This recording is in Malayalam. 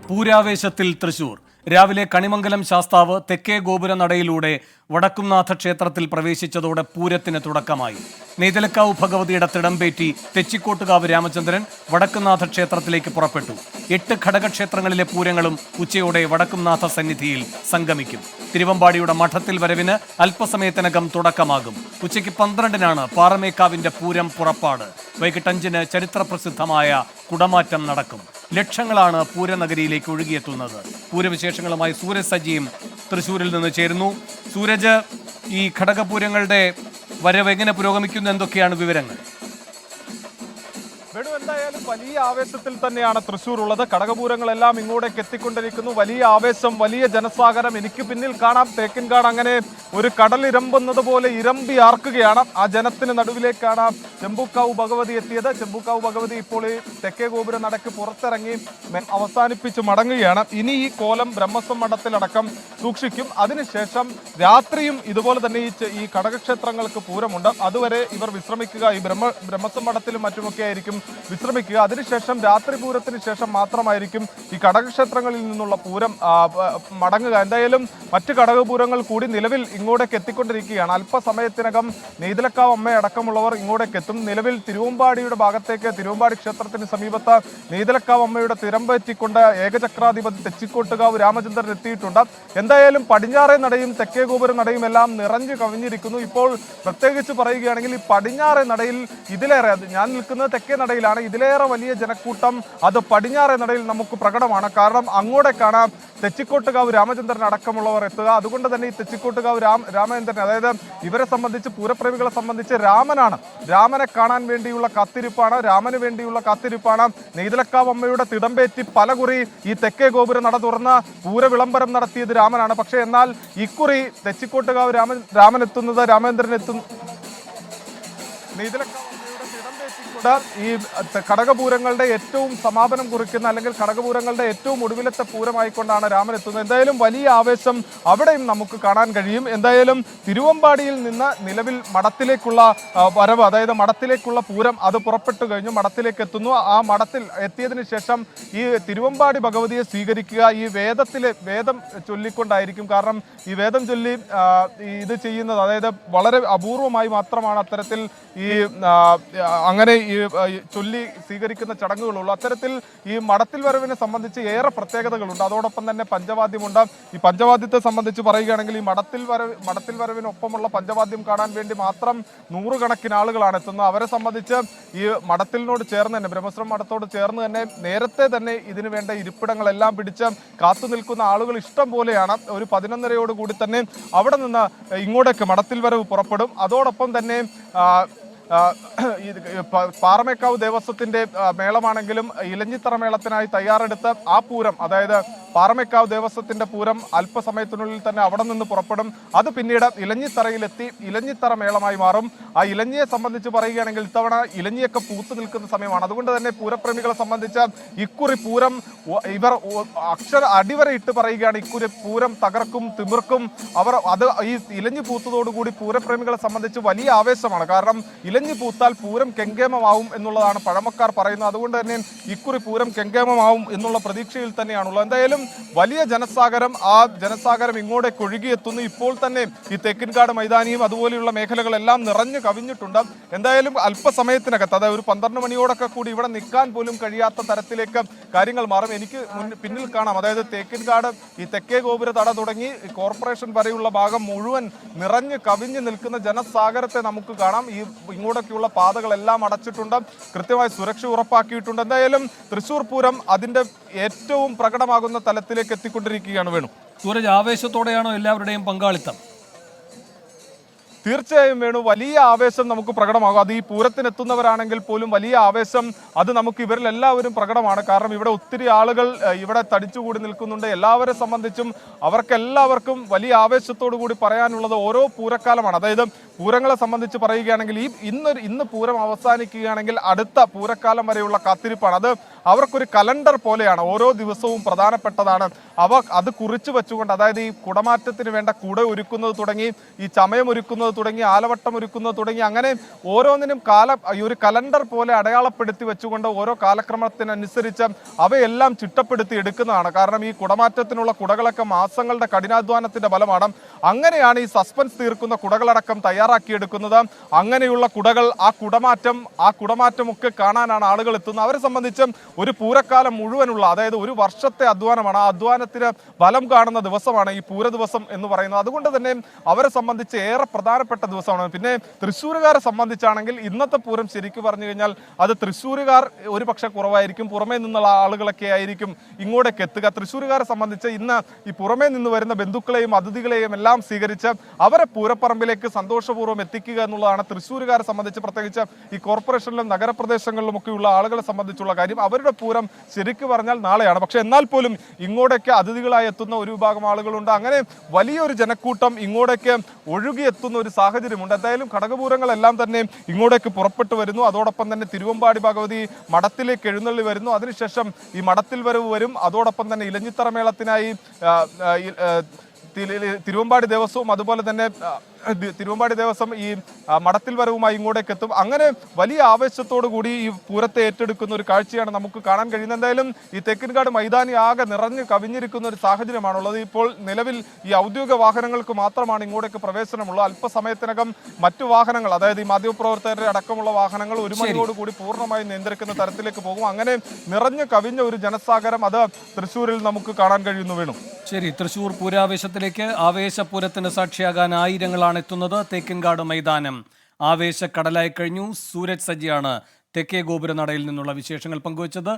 പൂരാവേശത്തിൽ തൃശൂർ. രാവിലെ കണിമംഗലം ശാസ്താവ് തെക്കേ ഗോപുര നടയിലൂടെ വടക്കുംനാഥ ക്ഷേത്രത്തിൽ പ്രവേശിച്ചതോടെ പൂരത്തിന് തുടക്കമായി. നെയ്തലക്കാവ് ഭഗവതിയുടെ തിടമ്പേറ്റി തെച്ചിക്കോട്ടുകാവ് രാമചന്ദ്രൻ വടക്കുംനാഥ ക്ഷേത്രത്തിലേക്ക് പുറപ്പെട്ടു. 8 ഘടകക്ഷേത്രങ്ങളിലെ പൂരങ്ങളും ഉച്ചയോടെ വടക്കുംനാഥ സന്നിധിയിൽ സംഗമിക്കും. തിരുവമ്പാടിയുടെ മഠത്തിൽ വരവിന് അല്പസമയത്തിനകം തുടക്കമാകും. ഉച്ചയ്ക്ക് 12-നാണ് പാറമേക്കാവിന്റെ പൂരം പുറപ്പാട്. വൈകിട്ട് 5-ന് ചരിത്രപ്രസിദ്ധമായ കുടമാറ്റം നടക്കും. ലക്ഷങ്ങളാണ് പൂരനഗരിയിലേക്ക് ഒഴുകിയെത്തുന്നത്. പൂരവിശേഷങ്ങളുമായി സൂരജ് സജിയും തൃശ്ശൂരിൽ നിന്ന് ചേരുന്നു. സൂരജ്, ഈ ഘടകപൂരങ്ങളുടെ വരവ് എങ്ങനെ പുരോഗമിക്കുന്നു, എന്തൊക്കെയാണ് വിവരങ്ങൾ? എന്തായാലും വലിയ ആവേശത്തിൽ തന്നെയാണ് തൃശ്ശൂർ ഉള്ളത്. ഘടകപൂരങ്ങളെല്ലാം ഇങ്ങോട്ടേക്ക് എത്തിക്കൊണ്ടിരിക്കുന്നു. വലിയ ആവേശം, വലിയ ജനസാഗരം. എനിക്ക് പിന്നിൽ കാണാം തേക്കിൻകാട് അങ്ങനെ ഒരു കടലിരമ്പുന്നത് പോലെ ഇരമ്പി ആർക്കുകയാണ്. ആ ജനത്തിന് നടുവിലേക്കാണ് ചെമ്പൂക്കാവ് ഭഗവതി എത്തിയത്. ചെമ്പൂക്കാവ് ഭഗവതി ഇപ്പോൾ ഈ തെക്കേ ഗോപുര നടക്ക് പുറത്തിറങ്ങി അവസാനിപ്പിച്ച് മടങ്ങുകയാണ്. ഇനി ഈ കോലം ബ്രഹ്മസ്വം മഠത്തിലടക്കം സൂക്ഷിക്കും. അതിനുശേഷം രാത്രിയും ഇതുപോലെ തന്നെ ഈ ഘടകക്ഷേത്രങ്ങൾക്ക് പൂരമുണ്ട്. അതുവരെ ഇവർ വിശ്രമിക്കുക. ഈ ബ്രഹ്മസ്വം മഠത്തിലും മറ്റുമൊക്കെ ആയിരിക്കും വിശ്രമിക്കുക. അതിനുശേഷം രാത്രി പൂരത്തിന് ശേഷം മാത്രമായിരിക്കും ഈ ഘടകക്ഷേത്രങ്ങളിൽ നിന്നുള്ള പൂരം മടങ്ങുക. എന്തായാലും മറ്റ് ഘടകപൂരങ്ങൾ കൂടി നിലവിൽ ഇങ്ങോട്ടേക്ക് എത്തിക്കൊണ്ടിരിക്കുകയാണ്. അല്പസമയത്തിനകം നെയ്തലക്കാവ് അമ്മയടക്കമുള്ളവർ ഇങ്ങോട്ടേക്ക് എത്തും. നിലവിൽ തിരുവമ്പാടിയുടെ ഭാഗത്തേക്ക്, തിരുവമ്പാടി ക്ഷേത്രത്തിന് സമീപത്ത് നെയ്തലക്കാവ് അമ്മയുടെ തിരമ്പെറ്റിക്കൊണ്ട് ഏകചക്രാധിപതി തെച്ചിക്കോട്ടുകാവ് രാമചന്ദ്രൻ എത്തിയിട്ടുണ്ട്. എന്തായാലും പടിഞ്ഞാറേ നടയും തെക്കേ ഗോപുര നടയും എല്ലാം നിറഞ്ഞു കവിഞ്ഞിരിക്കുന്നു. ഇപ്പോൾ പ്രത്യേകിച്ച് പറയുകയാണെങ്കിൽ ഈ പടിഞ്ഞാറേ നടയിൽ ഇതിലേറെ, ഞാൻ നിൽക്കുന്നത് തെക്കേ നടയിലാണ്, ഇതിലേറെ വലിയ ജനക്കൂട്ടം അത് പടിഞ്ഞാറേ നടയിൽ നമുക്ക് പ്രകടമാണ്. കാരണം അങ്ങോട്ടേക്കാണ് തെച്ചിക്കോട്ടുകാവ് രാമചന്ദ്രൻ അടക്കമുള്ളവർ എത്തുക. അതുകൊണ്ട് തന്നെ ഈ തെച്ചിക്കോട്ടുകാവ് രാമചന്ദ്രൻ, അതായത് ഇവരെ സംബന്ധിച്ച്, പൂരപ്രേമികളെ സംബന്ധിച്ച് രാമനെ കാണാൻ വേണ്ടിയുള്ള കാത്തിരിപ്പാണ്, രാമന് വേണ്ടിയുള്ള കാത്തിരിപ്പാണ്. നെയ്തലക്കാവ് അമ്മയുടെ തിടമ്പേറ്റി പലകുറി ഈ തെക്കേ ഗോപുര നട തുറന്ന് പൂരവിളംബരം നടത്തിയത് രാമനാണ്. പക്ഷേ എന്നാൽ ഇക്കുറി തെച്ചിക്കോട്ടുകാവ് രാമനെത്തുന്നത്, രാമചന്ദ്രൻ എത്തുന്നു നെയ്തലക്കാവ് ഈ ഘടകപൂരങ്ങളുടെ ഏറ്റവും സമാപനം കുറിക്കുന്ന, അല്ലെങ്കിൽ ഘടകപൂരങ്ങളുടെ ഏറ്റവും ഒടുവിലത്തെ പൂരമായിക്കൊണ്ടാണ് രാമൻ എത്തുന്നത്. എന്തായാലും വലിയ ആവേശം അവിടെയും നമുക്ക് കാണാൻ കഴിയും. എന്തായാലും തിരുവമ്പാടിയിൽ നിന്ന് നിലവിൽ മഠത്തിലേക്കുള്ള വരവ്, അതായത് മഠത്തിലേക്കുള്ള പൂരം അത് പുറപ്പെട്ടു കഴിഞ്ഞു. മഠത്തിലേക്ക് എത്തുന്നു. ആ മഠത്തിൽ എത്തിയതിനു ശേഷം ഈ തിരുവമ്പാടി ഭഗവതിയെ സ്വീകരിക്കുക ഈ വേദം ചൊല്ലിക്കൊണ്ടായിരിക്കും. കാരണം ഈ വേദം ചൊല്ലി ഇത് ചെയ്യുന്നത്, അതായത് വളരെ അപൂർവമായി മാത്രമാണ് അത്തരത്തിൽ ഈ അങ്ങനെ ഈ ചൊല്ലി സ്വീകരിക്കുന്ന ചടങ്ങുകളുള്ളൂ. അത്തരത്തിൽ ഈ മഠത്തിൽ വരവിനെ സംബന്ധിച്ച് ഏറെ പ്രത്യേകതകളുണ്ട്. അതോടൊപ്പം തന്നെ പഞ്ചവാദ്യമുണ്ട്. ഈ പഞ്ചവാദ്യത്തെ സംബന്ധിച്ച് പറയുകയാണെങ്കിൽ ഈ മഠത്തിൽ വരവിനൊപ്പമുള്ള പഞ്ചവാദ്യം കാണാൻ വേണ്ടി മാത്രം 100 കണക്കിന് ആളുകളാണ് എത്തുന്നത്. അവരെ സംബന്ധിച്ച് ഈ മഠത്തിനോട് ചേർന്ന് തന്നെ, ബ്രഹ്മസ്വം മഠത്തോട് ചേർന്ന് തന്നെ നേരത്തെ തന്നെ ഇതിനു വേണ്ട ഇരിപ്പിടങ്ങളെല്ലാം പിടിച്ച് കാത്തു നിൽക്കുന്ന ആളുകൾ ഇഷ്ടം പോലെയാണ്. ഒരു 11:30 തന്നെ അവിടെ നിന്ന് ഇങ്ങോട്ടേക്ക് മഠത്തിൽ വരവ് പുറപ്പെടും. അതോടൊപ്പം തന്നെ പാറമേക്കാവ് ദേവസ്വത്തിന്റെ മേളമാണെങ്കിലും ഇലഞ്ഞിത്തറ മേളത്തിനായി തയ്യാറെടുത്ത് ആ പൂരം, അതായത് പാറമേക്കാവ് ദേവസ്വത്തിന്റെ പൂരം അല്പസമയത്തിനുള്ളിൽ തന്നെ അവിടെ നിന്ന് പുറപ്പെടും. അത് പിന്നീട് ഇലഞ്ഞിത്തറയിലെത്തി ഇലഞ്ഞിത്തറ മേളമായി മാറും. ആ ഇലഞ്ഞിയെ സംബന്ധിച്ച് പറയുകയാണെങ്കിൽ ഇത്തവണ ഇലഞ്ഞിയൊക്കെ പൂത്തു നിൽക്കുന്ന സമയമാണ്. അതുകൊണ്ട് തന്നെ പൂരപ്രേമികളെ സംബന്ധിച്ച് ഇക്കുറി പൂരം ഇവർ അടിവരയിട്ട് പറയുകയാണ്, ഇക്കുറി പൂരം തകർക്കും, തിമിർക്കും. ഈ ഇലഞ്ഞി പൂത്തതോടുകൂടി പൂരപ്രേമികളെ സംബന്ധിച്ച് വലിയ ആവേശമാണ്. കാരണം ഇലഞ്ഞി പൂത്താൽ പൂരം കെങ്കേമമാവും എന്നുള്ളതാണ് പഴമക്കാർ പറയുന്നത്. അതുകൊണ്ട് തന്നെ ഇക്കുറി പൂരം കെങ്കേമമാവും എന്നുള്ള പ്രതീക്ഷയിൽ തന്നെയാണുള്ളത്. എന്തായാലും വലിയ ജനസാഗരം, ആ ജനസാഗരം ഇങ്ങോട്ടേക്ക് ഒഴുകിയെത്തുന്നു. ഇപ്പോൾ തന്നെ ഈ തെക്കിൻകാട് മൈതാനിയും അതുപോലെയുള്ള മേഖലകളെല്ലാം നിറഞ്ഞു കവിഞ്ഞിട്ടുണ്ട്. എന്തായാലും അല്പസമയത്തിനകത്ത്, അതായത് ഒരു 12 മണിയോടൊക്കെ കൂടി ഇവിടെ നിൽക്കാൻ പോലും കഴിയാത്ത തരത്തിലേക്ക് കാര്യങ്ങൾ മാറും. എനിക്ക് പിന്നിൽ കാണാം, അതായത് തേക്കിൻകാട് ഈ തെക്കേ ഗോപുര തട തുടങ്ങി കോർപ്പറേഷൻ വരെയുള്ള ഭാഗം മുഴുവൻ നിറഞ്ഞു കവിഞ്ഞു നിൽക്കുന്ന ജനസാഗരത്തെ നമുക്ക് കാണാം. ഇങ്ങോട്ടൊക്കെയുള്ള പാതകളെല്ലാം അടച്ചിട്ടുണ്ട്, കൃത്യമായി സുരക്ഷ ഉറപ്പാക്കിയിട്ടുണ്ട്. എന്തായാലും തൃശ്ശൂർ പൂരം അതിന്റെ ഏറ്റവും പ്രകടമാകുന്ന തലത്തിലേക്ക് എത്തിക്കൊണ്ടിരിക്കുകയാണ്. വേണു, സൂരജ്, ആവേശത്തോടെയാണോ എല്ലാവരുടെയും പങ്കാളിത്തം? തീർച്ചയായും വേണു, വലിയ ആവേശം നമുക്ക് പ്രകടമാകും. അത് ഈ പൂരത്തിനെത്തുന്നവരാണെങ്കിൽ പോലും വലിയ ആവേശം അത് നമുക്ക് ഇവരിൽ എല്ലാവരും പ്രകടമാണ്. കാരണം ഇവിടെ ഒത്തിരി ആളുകൾ ഇവിടെ തടിച്ചുകൂടി നിൽക്കുന്നുണ്ട്. എല്ലാവരെ സംബന്ധിച്ചും അവർക്കെല്ലാവർക്കും വലിയ ആവേശത്തോടു കൂടി പറയാനുള്ളത് ഓരോ പൂരക്കാലമാണ്. അതായത് പൂരങ്ങളെ സംബന്ധിച്ച് പറയുകയാണെങ്കിൽ ഇന്ന് പൂരം അവസാനിക്കുകയാണെങ്കിൽ അടുത്ത പൂരക്കാലം വരെയുള്ള കാത്തിരിപ്പാണ്. അത് അവർക്കൊരു കലണ്ടർ പോലെയാണ്. ഓരോ ദിവസവും പ്രധാനപ്പെട്ടതാണ്. അത് കുറിച്ചു വെച്ചുകൊണ്ട്, അതായത് ഈ കുടമാറ്റത്തിന് വേണ്ട കുട ഒരുക്കുന്നത് തുടങ്ങി ഈ ചമയം ഒരുക്കുന്നത് തുടങ്ങി ആലവട്ടം ഒരുക്കുന്നത് തുടങ്ങി അങ്ങനെ ഓരോന്നിനും ഈ ഒരു കലണ്ടർ പോലെ അടയാളപ്പെടുത്തി വെച്ചുകൊണ്ട് ഓരോ കാലക്രമത്തിനനുസരിച്ച് അവയെല്ലാം ചിട്ടപ്പെടുത്തി എടുക്കുന്നതാണ്. കാരണം ഈ കുടമാറ്റത്തിനുള്ള കുടകളൊക്കെ മാസങ്ങളുടെ കഠിനാധ്വാനത്തിന്റെ ഫലമാണ്. അങ്ങനെയാണ് ഈ സസ്പെൻസ് തീർക്കുന്ന കുടകളടക്കം തയ്യാറാക്കിയെടുക്കുന്നത്. അങ്ങനെയുള്ള കുടകൾ ആ കുടമാറ്റമൊക്കെ കാണാനാണ് ആളുകൾ എത്തുന്നത്. അവരെ സംബന്ധിച്ച് ഒരു പൂരക്കാലം മുഴുവനുള്ള, അതായത് ഒരു വർഷത്തെ അധ്വാനമാണ്. ആ അധ്വാനത്തിന് ഫലം കാണുന്ന ദിവസമാണ് ഈ പൂര ദിവസം എന്ന് പറയുന്നത്. അതുകൊണ്ട് തന്നെ അവരെ സംബന്ധിച്ച് ഏറെ പ്രധാനപ്പെട്ട ദിവസമാണ്. പിന്നെ തൃശ്ശൂരുകാരെ സംബന്ധിച്ചാണെങ്കിൽ ഇന്നത്തെ പൂരം ശരിക്കും പറഞ്ഞു കഴിഞ്ഞാൽ അത് തൃശ്ശൂരുകാർ ഒരു പക്ഷേ കുറവായിരിക്കും, പുറമേ നിന്നുള്ള ആളുകളൊക്കെ ആയിരിക്കും ഇങ്ങോട്ടേക്ക് എത്തുക. തൃശ്ശൂരുകാരെ സംബന്ധിച്ച് ഇന്ന് ഈ പുറമേ നിന്ന് വരുന്ന ബന്ധുക്കളെയും അതിഥികളെയും എല്ലാം സ്വീകരിച്ച് അവരെ പൂരപ്പറമ്പിലേക്ക് സന്തോഷപൂർവ്വം എത്തിക്കുക എന്നുള്ളതാണ് തൃശ്ശൂരുകാരെ സംബന്ധിച്ച്, പ്രത്യേകിച്ച് ഈ കോർപ്പറേഷനിലും നഗരപ്രദേശങ്ങളിലും ഒക്കെയുള്ള ആളുകളെ സംബന്ധിച്ചുള്ള കാര്യം. അവരുടെ പൂരം ശരിക്കും പറഞ്ഞാൽ നാളെയാണ്. പക്ഷെ എന്നാൽ പോലും ഇങ്ങോട്ടേക്ക് അതിഥികളായി എത്തുന്ന ഒരു വിഭാഗം ആളുകളുണ്ട്. അങ്ങനെ വലിയൊരു ജനക്കൂട്ടം ഇങ്ങോട്ടേക്ക് ഒഴുകിയെത്തുന്ന ഒരു സാഹചര്യമുണ്ട്. എന്തായാലും ഘടകപൂരങ്ങളെല്ലാം തന്നെ ഇങ്ങോട്ടേക്ക് പുറപ്പെട്ടു വരുന്നു. അതോടൊപ്പം തന്നെ തിരുവമ്പാടി ഭഗവതി മഠത്തിലേക്ക് എഴുന്നള്ളി വരുന്നു. അതിനുശേഷം ഈ മഠത്തിൽ വരവ് വരും. അതോടൊപ്പം തന്നെ ഇലഞ്ഞിത്തറ മേളത്തിനായി തിരുവമ്പാടി ദേവസ്വവും അതുപോലെ തന്നെ തിരുവമ്പാടി ദേവസ്വം ഈ മഠത്തിൽ വരവുമായി ഇങ്ങോട്ടേക്ക് എത്തും. അങ്ങനെ വലിയ ആവേശത്തോടു കൂടി ഈ പൂരത്തെ ഏറ്റെടുക്കുന്ന ഒരു കാഴ്ചയാണ് നമുക്ക് കാണാൻ കഴിയുന്നത്. എന്തായാലും ഈ തെക്കിൻകാട് മൈതാനി ആകെ നിറഞ്ഞു കവിഞ്ഞിരിക്കുന്ന ഒരു സാഹചര്യമാണുള്ളത്. ഇപ്പോൾ നിലവിൽ ഈ ഔദ്യോഗിക വാഹനങ്ങൾക്ക് മാത്രമാണ് ഇങ്ങോട്ടേക്ക് പ്രവേശനമുള്ളത്. അല്പസമയത്തിനകം മറ്റു വാഹനങ്ങൾ, അതായത് ഈ മാധ്യമപ്രവർത്തകരുടെ അടക്കമുള്ള വാഹനങ്ങൾ 1 മണിയോടുകൂടി പൂർണ്ണമായി നിയന്ത്രിക്കുന്ന തരത്തിലേക്ക് പോകും. അങ്ങനെ നിറഞ്ഞു കവിഞ്ഞ ഒരു ജനസാഗരം അത് തൃശ്ശൂരിൽ നമുക്ക് കാണാൻ കഴിയുന്നു. വേണു, ശരി. തൃശ്ശൂർ പൂരാവേശത്തിലേക്ക് ആവേശപൂരത്തിന് സാക്ഷിയാകാൻ ആയിരങ്ങളാണ് എത്തുന്നത്. തേക്കിൻകാട് മൈതാനം ആവേശക്കടലായി കഴിഞ്ഞു. സൂരജ് സജ്ജിയാണ് തെക്കേ ഗോപുര നടയിൽ നിന്നുള്ള വിശേഷങ്ങൾ പങ്കുവച്ചത്.